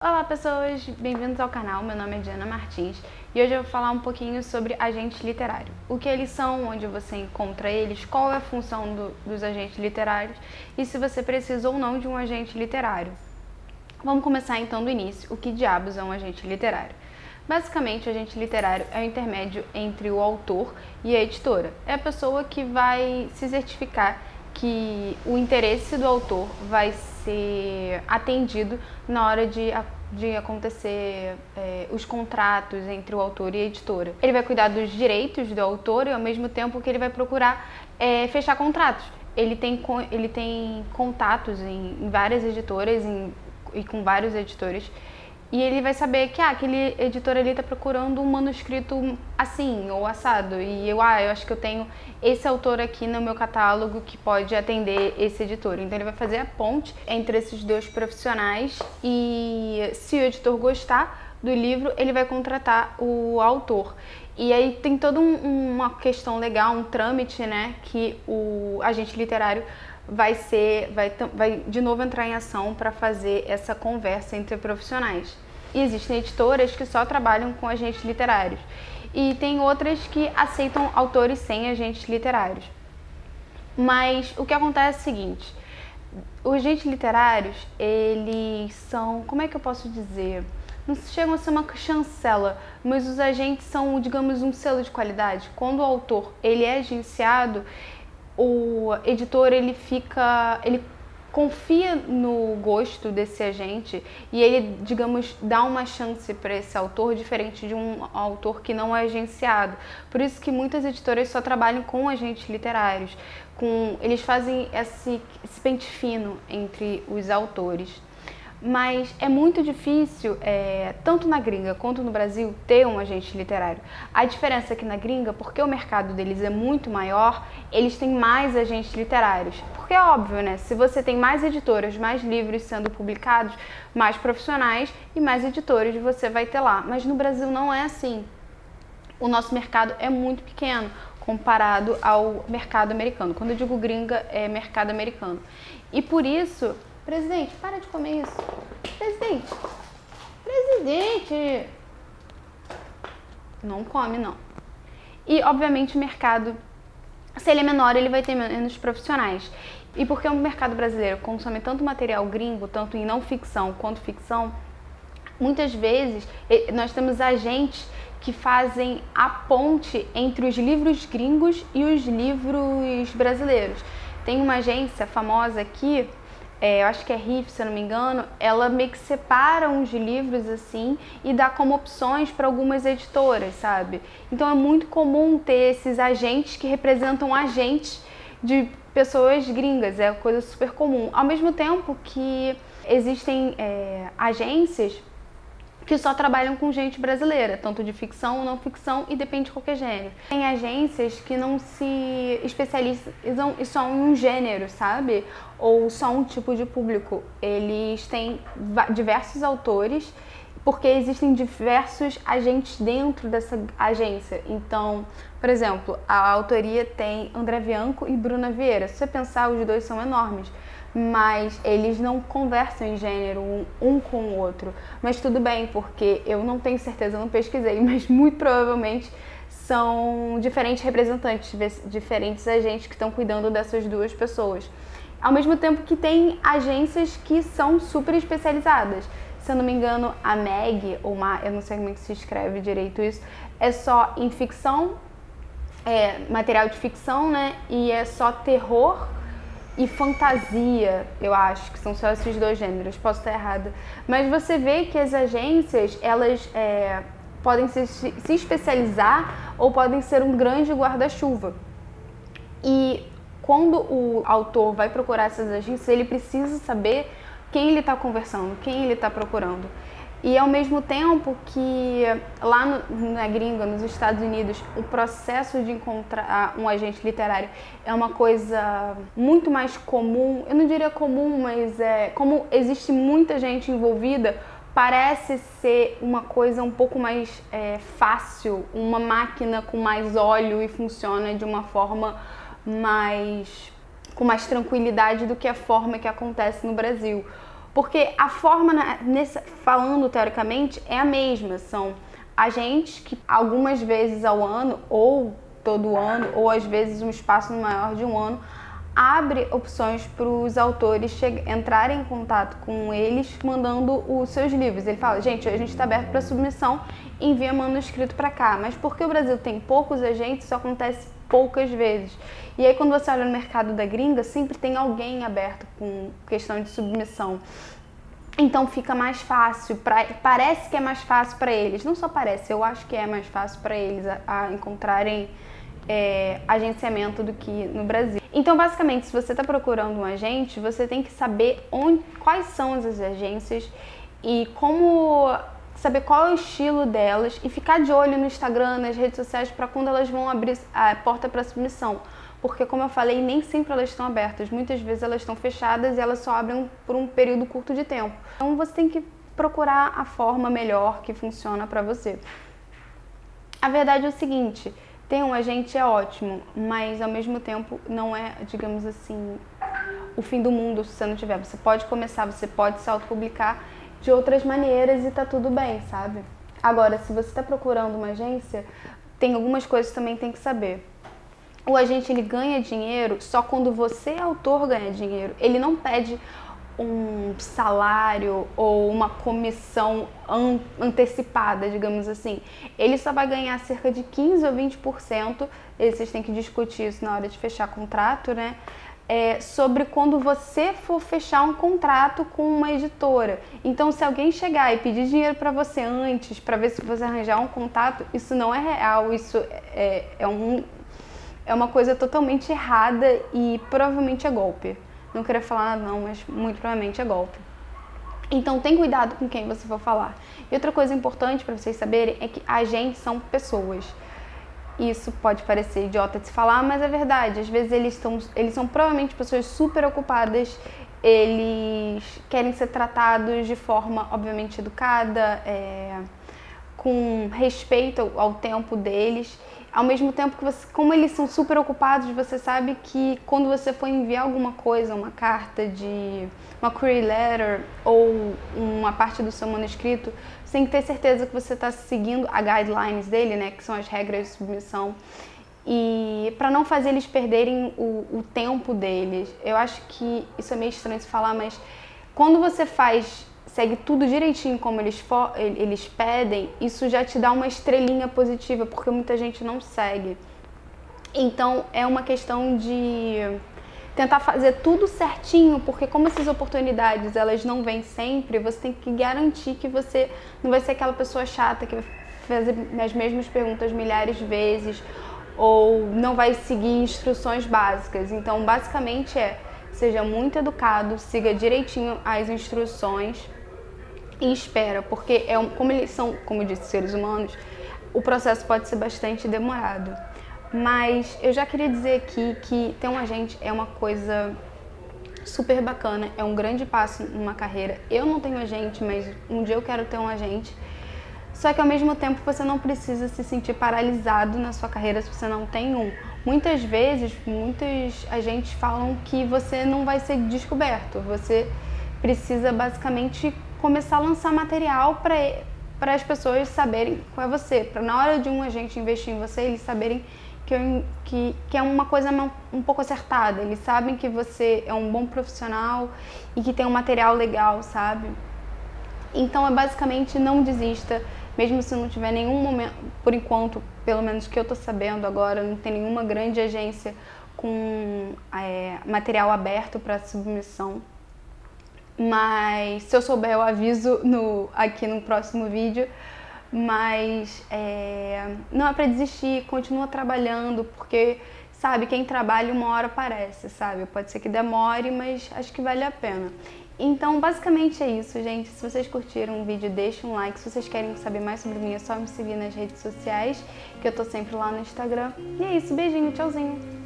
Olá pessoas, bem-vindos ao canal, meu nome é Diana Martins e hoje eu vou falar um pouquinho sobre agente literário. O que eles são, onde você encontra eles, qual é a função dos agentes literários e se você precisa ou não de um agente literário. Vamos começar então do início, o que diabos é um agente literário? Basicamente, o agente literário é o intermédio entre o autor e a editora. É a pessoa que vai se certificar que o interesse do autor vai ser atendido na hora de acontecer os contratos entre o autor e a editora. Ele vai cuidar dos direitos do autor e ao mesmo tempo que ele vai procurar fechar contratos. Ele tem contatos em várias editoras e com vários editores. E ele vai saber que aquele editor ali está procurando um manuscrito assim ou assado. E eu acho que eu tenho esse autor aqui no meu catálogo que pode atender esse editor. Então ele vai fazer a ponte entre esses dois profissionais e se o editor gostar do livro, ele vai contratar o autor. E aí tem toda uma questão legal, um trâmite, né, que o agente literário vai de novo entrar em ação para fazer essa conversa entre profissionais. E existem editoras que só trabalham com agentes literários e tem outras que aceitam autores sem agentes literários. Mas o que acontece é o seguinte: os agentes literários, eles são, como é que eu posso dizer? Não chegam a ser uma chancela, mas os agentes são, digamos, um selo de qualidade. Quando o autor ele é agenciado, o editor ele confia no gosto desse agente e ele, digamos, dá uma chance para esse autor diferente de um autor que não é agenciado. Por isso que muitas editoras só trabalham com agentes literários, eles fazem esse pente fino entre os autores. Mas é muito difícil, tanto na gringa quanto no Brasil, ter um agente literário. A diferença é que na gringa, porque o mercado deles é muito maior, eles têm mais agentes literários. Porque é óbvio, né? Se você tem mais editoras, mais livros sendo publicados, mais profissionais e mais editores você vai ter lá. Mas no Brasil não é assim. O nosso mercado é muito pequeno comparado ao mercado americano. Quando eu digo gringa, é mercado americano. E por isso... Presidente, para de comer isso. Presidente. Não come, não. E, obviamente, o mercado, se ele é menor, ele vai ter menos profissionais. E porque o mercado brasileiro consome tanto material gringo, tanto em não ficção quanto ficção, muitas vezes nós temos agentes que fazem a ponte entre os livros gringos e os livros brasileiros. Tem uma agência famosa aqui, eu acho que é Riff, se eu não me engano, ela meio que separa uns livros assim e dá como opções para algumas editoras, sabe? Então é muito comum ter esses agentes que representam agentes de pessoas gringas, é coisa super comum. Ao mesmo tempo que existem agências que só trabalham com gente brasileira, tanto de ficção ou não ficção, e depende de qualquer gênero. Tem agências que não se especializam só em um gênero, sabe? Ou só um tipo de público. Eles têm diversos autores, porque existem diversos agentes dentro dessa agência. Então, por exemplo, a autoria tem André Bianco e Bruna Vieira. Se você pensar, os dois são enormes, mas eles não conversam em gênero um com o outro. Mas tudo bem, porque eu não tenho certeza, eu não pesquisei, mas muito provavelmente são diferentes representantes, diferentes agentes que estão cuidando dessas duas pessoas. Ao mesmo tempo que tem agências que são super especializadas. Se eu não me engano, a Meg, eu não sei como é que se escreve direito isso, é só em ficção, material de ficção, né? E é só terror e fantasia, eu acho que são só esses dois gêneros, posso estar errada. Mas você vê que as agências, elas podem se especializar ou podem ser um grande guarda-chuva. E quando o autor vai procurar essas agências, ele precisa saber quem ele está conversando, quem ele está procurando. E ao mesmo tempo que lá na gringa, nos Estados Unidos, o processo de encontrar um agente literário é uma coisa muito mais comum. Eu não diria comum, mas como existe muita gente envolvida, parece ser uma coisa um pouco mais fácil, uma máquina com mais óleo e funciona de uma forma com mais tranquilidade do que a forma que acontece no Brasil. Porque a forma, falando teoricamente, é a mesma. São agentes que algumas vezes ao ano, ou todo ano, ou às vezes um espaço maior de um ano, abre opções para os autores entrarem em contato com eles mandando os seus livros. Ele fala, gente, a gente está aberto para submissão, envia manuscrito para cá. Mas porque o Brasil tem poucos agentes, isso acontece poucas vezes. E aí quando você olha no mercado da gringa, sempre tem alguém aberto com questão de submissão. Então fica mais fácil, parece que é mais fácil para eles. Não só parece, eu acho que é mais fácil para eles a encontrarem agenciamento do que no Brasil. Então, basicamente, se você está procurando um agente, você tem que saber quais são as agências e saber qual é o estilo delas e ficar de olho no Instagram, nas redes sociais, para quando elas vão abrir a porta para submissão. Porque, como eu falei, nem sempre elas estão abertas. Muitas vezes elas estão fechadas e elas só abrem por um período curto de tempo. Então, você tem que procurar a forma melhor que funciona para você. A verdade é o seguinte, ter um agente é ótimo, mas ao mesmo tempo não é, digamos assim, o fim do mundo se você não tiver. Você pode começar, você pode se autopublicar de outras maneiras e tá tudo bem, sabe? Agora, se você está procurando uma agência, tem algumas coisas que também tem que saber. O agente, ele ganha dinheiro só quando você, autor, ganha dinheiro. Ele não pede um salário ou uma comissão antecipada, digamos assim. Ele só vai ganhar cerca de 15 ou 20%, e vocês têm que discutir isso na hora de fechar contrato, né? Sobre quando você for fechar um contrato com uma editora. Então, se alguém chegar e pedir dinheiro para você antes, para ver se você arranjar um contato, isso não é real, isso é uma coisa totalmente errada e provavelmente é golpe. Não queria falar nada não, mas muito provavelmente é golpe. Então tem cuidado com quem você for falar. E outra coisa importante para vocês saberem é que agentes são pessoas. Isso pode parecer idiota de se falar, mas é verdade. Às vezes eles são provavelmente pessoas super ocupadas, eles querem ser tratados de forma, obviamente, educada, com respeito ao tempo deles. Ao mesmo tempo que como eles são super ocupados, você sabe que quando você for enviar alguma coisa, uma carta uma query letter ou uma parte do seu manuscrito, você tem que ter certeza que você está seguindo a guidelines dele, né, que são as regras de submissão, e para não fazer eles perderem o tempo deles. Eu acho que isso é meio estranho de falar, mas quando você segue tudo direitinho como eles pedem, isso já te dá uma estrelinha positiva, porque muita gente não segue. Então é uma questão de tentar fazer tudo certinho, porque como essas oportunidades elas não vêm sempre, você tem que garantir que você não vai ser aquela pessoa chata que vai fazer as mesmas perguntas milhares de vezes ou não vai seguir instruções básicas. Então basicamente seja muito educado, siga direitinho as instruções e espera, porque como eles são, como eu disse, seres humanos, o processo pode ser bastante demorado. Mas eu já queria dizer aqui que ter um agente é uma coisa super bacana, é um grande passo numa carreira. Eu não tenho agente, mas um dia eu quero ter um agente. Só que ao mesmo tempo você não precisa se sentir paralisado na sua carreira se você não tem um. Muitas vezes, muitos agentes falam que você não vai ser descoberto. Você precisa basicamente começar a lançar material para as pessoas saberem qual é você. Para na hora de um agente investir em você, eles saberem que é uma coisa um pouco acertada. Eles sabem que você é um bom profissional e que tem um material legal, sabe? Então basicamente não desista, mesmo se não tiver nenhum momento, por enquanto, pelo menos que eu tô sabendo agora, não tem nenhuma grande agência com material aberto para submissão. Mas se eu souber eu aviso aqui no próximo vídeo. Mas não é para desistir, continua trabalhando, porque sabe, quem trabalha uma hora aparece, sabe? Pode ser que demore, mas acho que vale a pena. Então basicamente é isso, gente. Se vocês curtiram o vídeo, deixa um like. Se vocês querem saber mais sobre mim, é só me seguir nas redes sociais, que eu tô sempre lá no Instagram. E é isso, beijinho, tchauzinho!